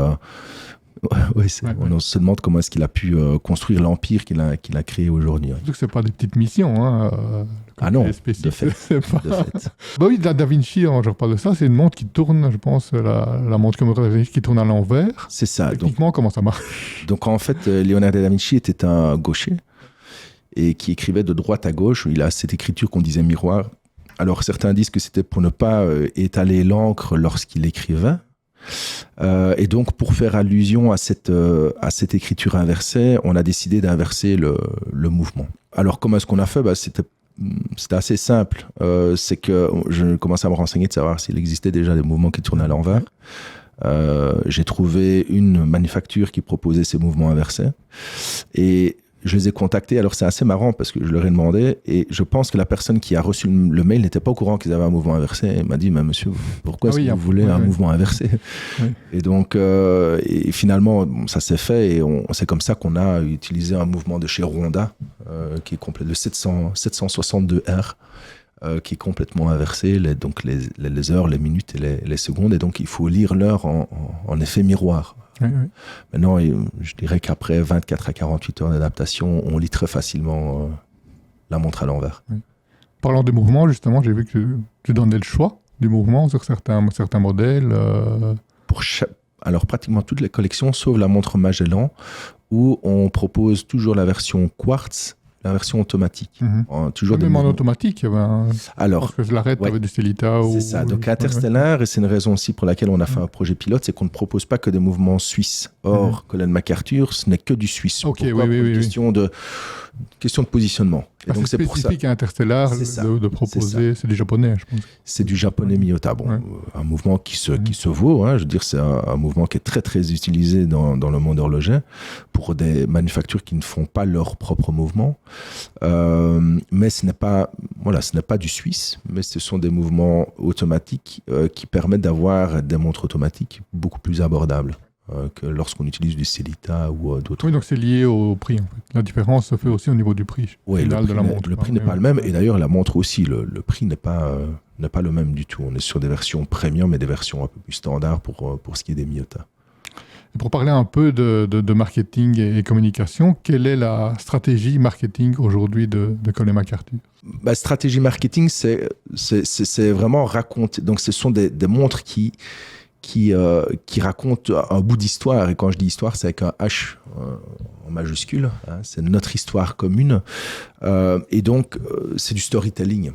on se demande comment est-ce qu'il a pu construire l'empire qu'il a créé aujourd'hui. Surtout que c'est pas des petites missions. Ah non, de fait. Bah oui, Da Vinci, je reparle de ça, c'est une montre qui tourne, je pense, la montre commémorative qui tourne à l'envers. C'est ça. Techniquement, comment ça marche? Donc en fait, Leonardo da Vinci était un gaucher et qui écrivait de droite à gauche. Il a cette écriture qu'on disait miroir. Alors certains disent que c'était pour ne pas étaler l'encre lorsqu'il écrivait. Et donc pour faire allusion à cette écriture inversée, on a décidé d'inverser le mouvement. Alors comment est-ce qu'on a fait? C'était assez simple. C'est que je commençais à me renseigner de savoir s'il existait déjà des mouvements qui tournaient à l'envers. J'ai trouvé une manufacture qui proposait ces mouvements inversés et je les ai contactés. Alors c'est assez marrant parce que je leur ai demandé et je pense que la personne qui a reçu le mail n'était pas au courant qu'ils avaient un mouvement inversé. Elle m'a dit, mais monsieur, pourquoi est-ce que vous voulez un mouvement inversé? Et donc et finalement ça s'est fait et c'est comme ça qu'on a utilisé un mouvement de chez Ronda qui est complet de 762 R qui est complètement inversé, donc les heures, les minutes et les secondes, et donc il faut lire l'heure en effet miroir. Oui. Maintenant, je dirais qu'après 24 à 48 heures d'adaptation, on lit très facilement la montre à l'envers. Oui. Parlant des mouvements, justement, j'ai vu que tu donnais le choix du mouvement sur certains modèles. Alors, pratiquement toutes les collections, sauf la montre Magellan, où on propose toujours la version quartz, la version automatique. Toujours même en automatique, alors parce que l'arrête avec des Stellita. C'est ça. Donc Interstellar, et c'est une raison aussi pour laquelle on a fait un projet pilote, c'est qu'on ne propose pas que des mouvements suisses. Or, Colin MacArthur, ce n'est que du suisse. Okay, pourquoi? Pour une question de positionnement. Et donc c'est spécifique à Interstellar de proposer, c'est du japonais, je pense. C'est du japonais Miyota. Bon, un mouvement qui se vaut. Je veux dire, c'est un mouvement qui est très très utilisé dans le monde horloger pour des manufactures qui ne font pas leur propre mouvement. Mais ce n'est pas du suisse, mais ce sont des mouvements automatiques qui permettent d'avoir des montres automatiques beaucoup plus abordables que lorsqu'on utilise du Stellita ou d'autres. Oui, donc c'est lié au prix. En fait. La différence se fait aussi au niveau du prix. Oui, le prix n'est pas le même. Et d'ailleurs, la montre aussi, le prix n'est pas le même du tout. On est sur des versions premium et des versions un peu plus standards pour ce qui est des Miyota. Et pour parler un peu de marketing et communication, quelle est la stratégie marketing aujourd'hui de Colin MacArthur? Stratégie marketing, c'est vraiment raconter. Donc, ce sont des montres qui racontent un bout d'histoire. Et quand je dis histoire, c'est avec un H en majuscule. C'est notre histoire commune. Et donc, c'est du storytelling.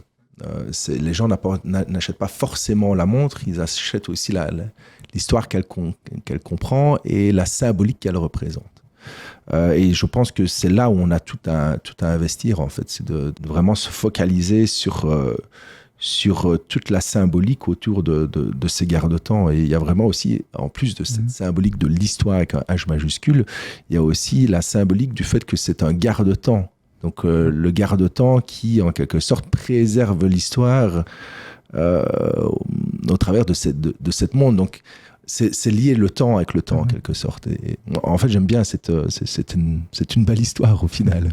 Les gens n'achètent pas forcément la montre, ils achètent aussi l'histoire qu'elle comprend et la symbolique qu'elle représente. Et je pense que c'est là où on a tout à investir, en fait. C'est de vraiment se focaliser sur toute la symbolique autour de ces garde-temps. Et il y a vraiment aussi, en plus de cette symbolique de l'histoire avec un H majuscule, il y a aussi la symbolique du fait que c'est un garde-temps. Donc le garde-temps qui, en quelque sorte, préserve l'histoire au travers de cette montre. Donc c'est lier le temps avec le temps, en quelque sorte. Et en fait, j'aime bien, c'est une belle histoire au final.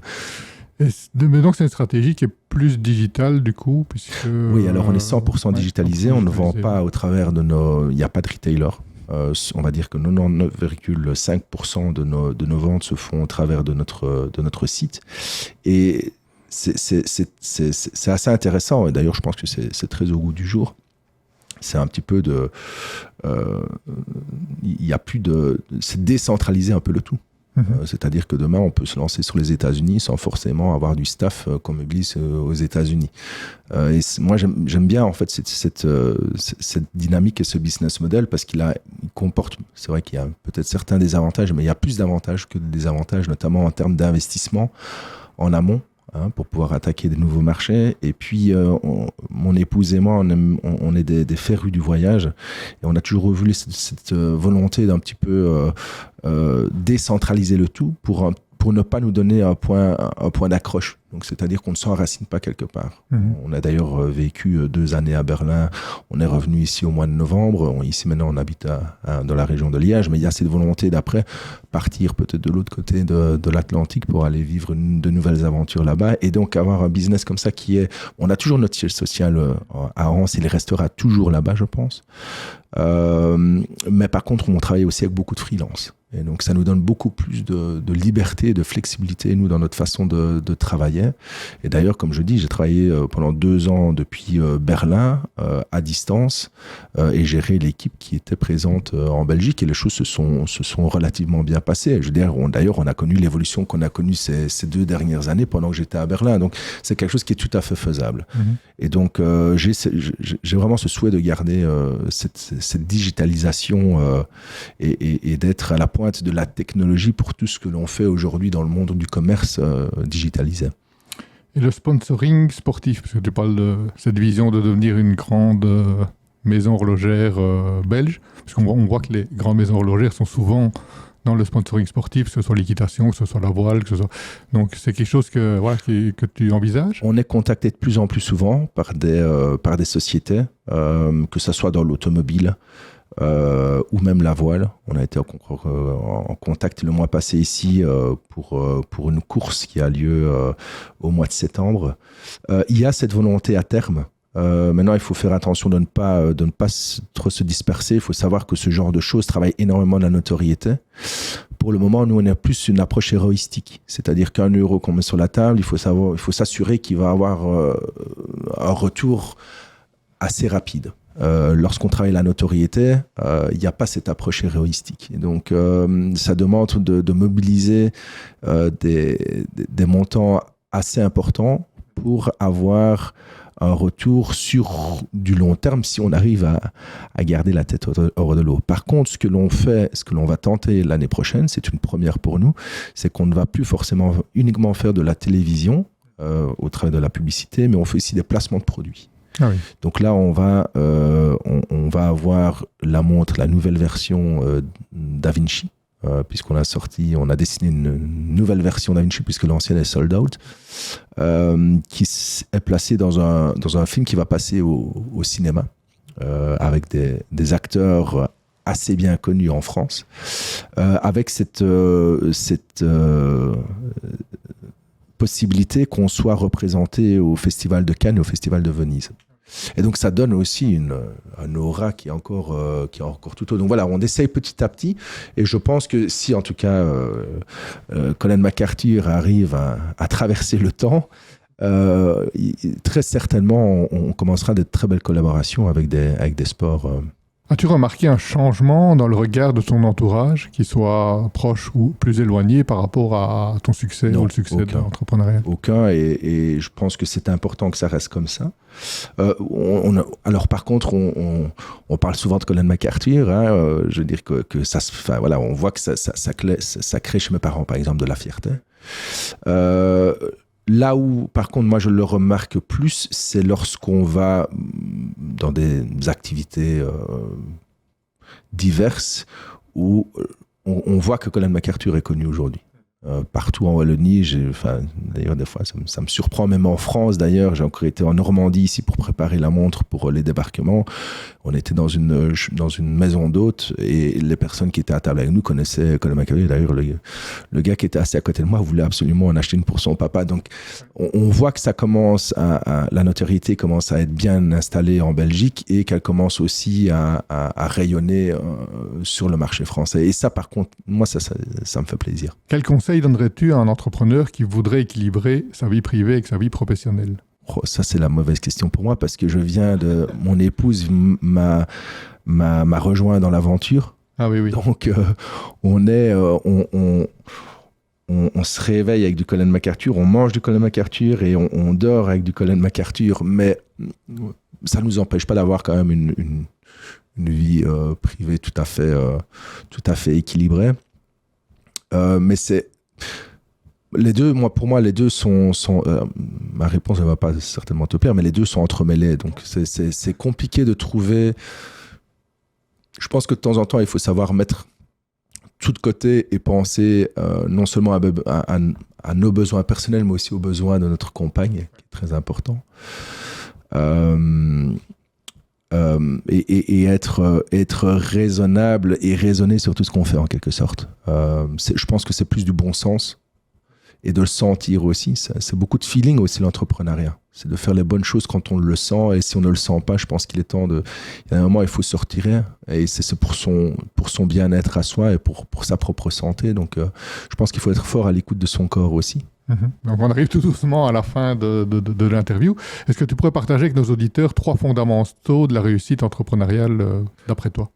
Mais donc c'est une stratégie qui est plus digitale du coup, puisque... Oui, alors on est 100% digitalisé, on ne vend pas au travers de il n'y a pas de retailer. On va dire que 99,5% de nos ventes se font au travers de notre site. Et c'est assez intéressant. Et d'ailleurs, je pense que c'est très au goût du jour. C'est un petit peu il y a plus c'est décentraliser un peu le tout. C'est-à-dire que demain, on peut se lancer sur les États-Unis sans forcément avoir du staff comme Iblis aux États-Unis. Et moi, j'aime bien en fait cette dynamique et ce business model parce il comporte. C'est vrai qu'il y a peut-être certains désavantages, mais il y a plus d'avantages que de désavantages, notamment en termes d'investissement en amont. Pour pouvoir attaquer des nouveaux marchés. Et puis, mon épouse et moi, on est des férus du voyage. Et on a toujours voulu cette volonté d'un petit peu décentraliser le tout pour ne pas nous donner un point d'accroche. Donc, c'est-à-dire qu'on ne s'enracine pas quelque part. On a d'ailleurs vécu 2 années à Berlin. On est revenu ici au mois de novembre. Ici, maintenant, on habite dans la région de Liège. Mais il y a cette volonté d'après partir peut-être de l'autre côté de l'Atlantique pour aller vivre de nouvelles aventures là-bas. Et donc, avoir un business comme ça qui est... On a toujours notre siège social à Anse. Il restera toujours là-bas, je pense. Mais par contre, on travaille aussi avec beaucoup de freelance. Et donc, ça nous donne beaucoup plus de liberté et de flexibilité, nous, dans notre façon de travailler. Et d'ailleurs, comme je dis, j'ai travaillé pendant 2 ans depuis Berlin, à distance, et géré l'équipe qui était présente en Belgique. Et les choses se sont relativement bien passées. Je veux dire, d'ailleurs, on a connu l'évolution qu'on a connue ces 2 dernières années pendant que j'étais à Berlin. Donc, c'est quelque chose qui est tout à fait faisable. Et donc, j'ai vraiment ce souhait de garder cette digitalisation et d'être à la pointe de la technologie pour tout ce que l'on fait aujourd'hui dans le monde du commerce digitalisé. Et le sponsoring sportif, parce que tu parles de cette vision de devenir une grande maison horlogère belge, parce qu'on voit que les grandes maisons horlogères sont souvent dans le sponsoring sportif, que ce soit l'équitation, que ce soit la voile, que ce soit... Donc c'est quelque chose que tu envisages? On est contacté de plus en plus souvent par des sociétés, que ce soit dans l'automobile, ou même la voile. On a été en contact le mois passé ici pour une course qui a lieu au mois de septembre. Il y a cette volonté à terme. Maintenant, il faut faire attention de ne pas trop se disperser. Il faut savoir que ce genre de choses travaille énormément la notoriété. Pour le moment, nous, on a plus une approche héroïstique. C'est-à-dire qu'un euro qu'on met sur la table, il faut s'assurer qu'il va avoir un retour assez rapide. Lorsqu'on travaille la notoriété, il n'y a pas cette approche héroïstique. Et donc, ça demande de mobiliser des montants assez importants pour avoir un retour sur du long terme si on arrive à garder la tête hors de l'eau. Par contre, ce que l'on va tenter l'année prochaine, c'est une première pour nous, c'est qu'on ne va plus forcément uniquement faire de la télévision au travers de la publicité, mais on fait aussi des placements de produits. Ah oui. Donc là, on va avoir la nouvelle version DaVinci, puisqu'on a dessiné une nouvelle version DaVinci, puisque l'ancienne est sold out, qui est placée dans un film qui va passer au cinéma, avec des acteurs assez bien connus en France, avec cette possibilité qu'on soit représenté au Festival de Cannes et au Festival de Venise. Et donc ça donne aussi un aura qui est encore tout autre. Donc voilà, on essaye petit à petit, et je pense que si en tout cas Colin McCarthy arrive à traverser le temps, très certainement on commencera des très belles collaborations avec des sports. As-tu remarqué un changement dans le regard de ton entourage, qui soit proche ou plus éloigné par rapport à ton succès? Non, ou le succès de l'entrepreneuriat? Aucun, et je pense que c'est important que ça reste comme ça. Alors par contre, on parle souvent de Colin McCarthy, je veux dire que ça se... Enfin, voilà, on voit que ça crée chez mes parents, par exemple, de la fierté. Là où, par contre, moi, je le remarque plus, c'est lorsqu'on va dans des activités diverses où on voit que Colin McCarthy est connu aujourd'hui. partout en Wallonie. D'ailleurs, des fois, ça me surprend, même en France. D'ailleurs, j'ai encore été en Normandie ici pour préparer la montre pour les débarquements. On était dans une maison d'hôtes et les personnes qui étaient à table avec nous connaissaient Colin McAvey. D'ailleurs, le gars qui était assis à côté de moi voulait absolument en acheter une pour son papa. Donc, on voit que ça commence la notoriété commence à être bien installée en Belgique et qu'elle commence aussi à rayonner sur le marché français. Et ça, par contre, moi, ça me fait plaisir. Quel conseil donnerais-tu à un entrepreneur qui voudrait équilibrer sa vie privée avec sa vie professionnelle ? Ça, c'est la mauvaise question pour moi parce que mon épouse m'a rejoint dans l'aventure. Ah oui. Donc, on se réveille avec du Colin McArthur, on mange du Colin McArthur et on dort avec du Colin McArthur. Mais ça ne nous empêche pas d'avoir quand même une vie privée tout à fait équilibrée. Mais c'est... Pour moi, les deux sont ma réponse ne va pas certainement te plaire, mais les deux sont entremêlés. Donc, c'est compliqué de trouver... Je pense que de temps en temps, il faut savoir mettre tout de côté et penser non seulement à nos besoins personnels, mais aussi aux besoins de notre compagne, qui est très important. Et être raisonnable et raisonner sur tout ce qu'on fait, en quelque sorte. Je pense que c'est plus du bon sens. Et de le sentir aussi, c'est beaucoup de feeling aussi l'entrepreneuriat. C'est de faire les bonnes choses quand on le sent, et si on ne le sent pas, je pense qu'il est temps il y a un moment, il faut se retirer, et c'est pour son bien-être à soi et pour sa propre santé. Donc je pense qu'il faut être fort à l'écoute de son corps aussi. Donc on arrive tout doucement à la fin de l'interview. Est-ce que tu pourrais partager avec nos auditeurs 3 fondamentaux de la réussite entrepreneuriale d'après toi ?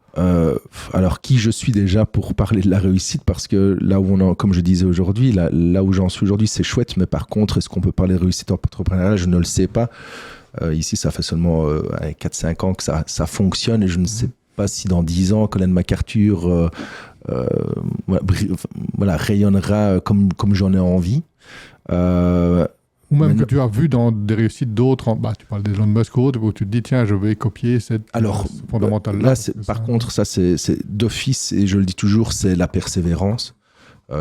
Alors, qui je suis déjà pour parler de la réussite, parce que là où comme je disais aujourd'hui, là où j'en suis aujourd'hui, c'est chouette, mais par contre, est-ce qu'on peut parler de réussite entrepreneuriale ? Je ne le sais pas. Ici, ça fait seulement 4-5 ans que ça fonctionne, et je ne sais pas si dans 10 ans, Colin McArthur rayonnera comme j'en ai envie. Ou même que tu as vu dans des réussites d'autres, tu parles d'Elon Musk ou autres, où tu te dis, tiens, je vais copier cette fondamentale-là. Par contre, ça c'est d'office, et je le dis toujours, c'est la persévérance.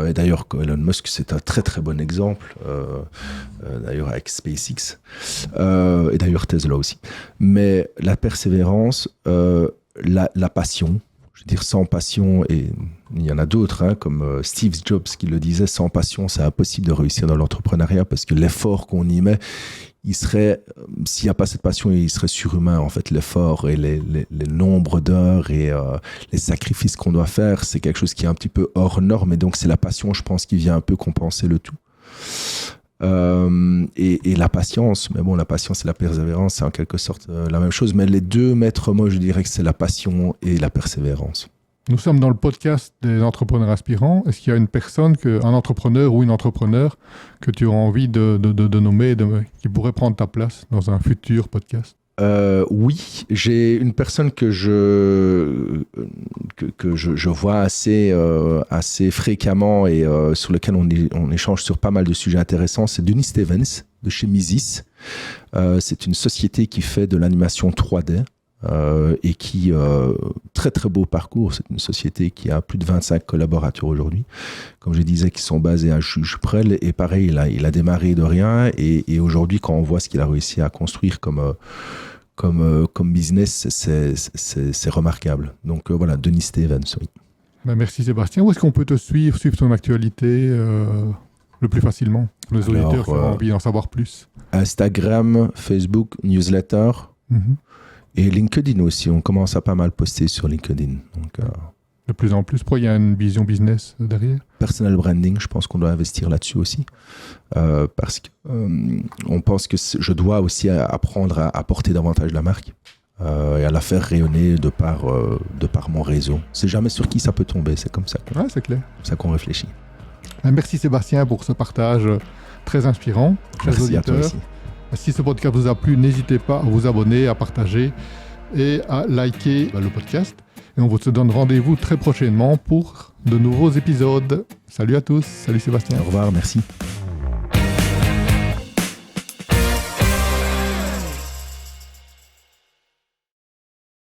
Et d'ailleurs, Elon Musk, c'est un très très bon exemple, d'ailleurs avec SpaceX, et d'ailleurs Tesla aussi. Mais la persévérance, la passion, je veux dire, sans passion, et il y en a d'autres, comme Steve Jobs qui le disait, sans passion, c'est impossible de réussir dans l'entrepreneuriat, parce que l'effort qu'on y met, s'il n'y a pas cette passion, il serait surhumain, en fait. L'effort et les nombres d'heures et les sacrifices qu'on doit faire, c'est quelque chose qui est un petit peu hors norme, et donc c'est la passion, je pense, qui vient un peu compenser le tout. Et la patience, mais bon, la patience et la persévérance, c'est en quelque sorte la même chose, mais les deux maîtres mots, je dirais que c'est la passion et la persévérance. Nous sommes dans le podcast des entrepreneurs aspirants. Est-ce qu'il y a une personne, un entrepreneur ou une entrepreneur que tu as envie de nommer, qui pourrait prendre ta place dans un futur podcast ? Oui, j'ai une personne que je vois assez fréquemment, et sur lequel on échange sur pas mal de sujets intéressants. C'est Denis Stevens de chez Misis. C'est une société qui fait de l'animation 3D et qui très très beau parcours. C'est une société qui a plus de 25 collaborateurs aujourd'hui, comme je disais, qui sont basés à Juprel, et pareil, il a démarré de rien, et aujourd'hui, quand on voit ce qu'il a réussi à construire comme business, c'est remarquable. Donc voilà, Denis Stevens, oui. Merci Sébastien. Où est-ce qu'on peut te suivre ton actualité le plus facilement pour les auditeurs qui ont envie d'en savoir plus? Instagram, Facebook, newsletter, et LinkedIn aussi. On commence à pas mal poster sur LinkedIn. Donc, de plus en plus, pourquoi il y a une vision business derrière? Personal branding, je pense qu'on doit investir là-dessus aussi. Parce qu'on pense que je dois aussi apprendre à porter davantage la marque et à la faire rayonner de par mon réseau. C'est jamais sur qui ça peut tomber, c'est comme ça. C'est clair. C'est comme ça qu'on réfléchit. Merci Sébastien pour ce partage très inspirant. Merci auditeurs. à toi aussi. Si ce podcast vous a plu, n'hésitez pas à vous abonner, à partager et à liker le podcast. Et on vous donne rendez-vous très prochainement pour de nouveaux épisodes. Salut à tous, salut Sébastien. Au revoir, merci.